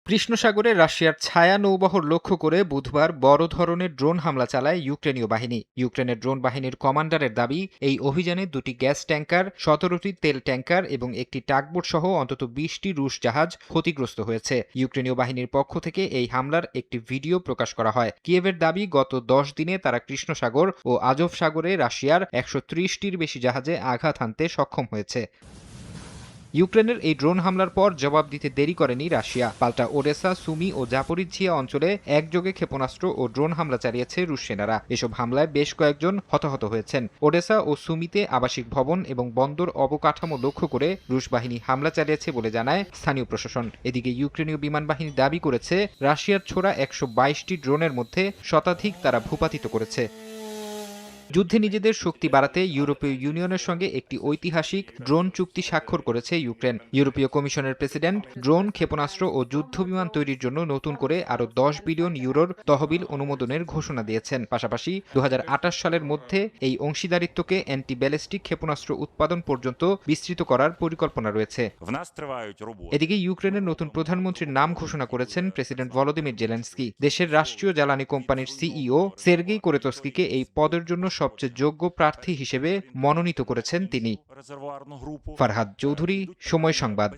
কৃষ্ণ সাগরে রাশিয়ার ছায়া নৌবহর লক্ষ্য করে বুধবার বড় ধরনের ড্রোন হামলা চালায় ইউক্রেনীয় বাহিনী। ইউক্রেনের ড্রোন বাহিনীর কমান্ডারের দাবি, এই অভিযানে 2টি গ্যাস ট্যাঙ্কার, 17টি তেল ট্যাঙ্কার এবং একটি টাগবোট সহ অন্তত 20টি রুশ জাহাজ ক্ষতিগ্রস্ত হয়েছে। ইউক্রেনীয় বাহিনীর পক্ষ থেকে এই হামলার একটি ভিডিও প্রকাশ করা হয়। কিয়েভের দাবি, গত 10 দিনে তারা কৃষ্ণ সাগর ও আজভ সাগরে রাশিয়ার 130টির বেশি জাহাজে আঘাত হানতে সক্ষম হয়েছে। ইউক্রেনের এই ড্রোন হামলার পর জবাব দিতে দেরি করেনি রাশিয়া। পাল্টা ওডেসা, সুমি ও জাপোরিঝিয়া অঞ্চলে একযোগে ক্ষেপণাস্ত্র ও ড্রোন হামলা চালিয়েছে রুশ সেনারা। এসব হামলায় বেশ কয়েকজন হতাহত হয়েছেন। ওডেসা ও সুমিতে আবাসিক ভবন এবং বন্দর অবকাঠামো লক্ষ্য করে রুশ বাহিনী হামলা চালিয়েছে বলে জানায় স্থানীয় প্রশাসন। এদিকে ইউক্রেনীয় বিমান বাহিনী দাবি করেছে, রাশিয়ার ছোড়া 122টি ড্রোনের মধ্যে শতাধিক তারা ভূপাতিত করেছে। যুদ্ধে নিজেদের শক্তি বাড়াতে ইউরোপীয় ইউনিয়নের সঙ্গে একটি ঐতিহাসিক ড্রোন চুক্তি স্বাক্ষর করেছে ইউক্রেন। ইউরোপীয় কমিশনের প্রেসিডেন্ট ড্রোন, ক্ষেপণাস্ত্র ও যুদ্ধবিমান তৈরির জন্য নতুন করে আরও 10 বিলিয়ন ইউরোর তহবিল অনুমোদনের ঘোষণা দিয়েছেন। পাশাপাশি 2028 সালের মধ্যে এই অংশীদারিত্বকে অ্যান্টি ব্যালিস্টিক ক্ষেপণাস্ত্র উৎপাদন পর্যন্ত বিস্তৃত করার পরিকল্পনা রয়েছে। এদিকে ইউক্রেনের নতুন প্রধানমন্ত্রীর নাম ঘোষণা করেছেন প্রেসিডেন্ট ভলোদিমির জেলেনস্কি। দেশের রাষ্ট্রীয় জ্বালানি কোম্পানির সিইও সের্গেই কোরেতস্কিকে এই পদের জন্য সবচেয়ে যোগ্য প্রার্থী হিসেবে মনোনীত করেছেন তিনি। ফারহাদ চৌধুরী, সময় সংবাদ।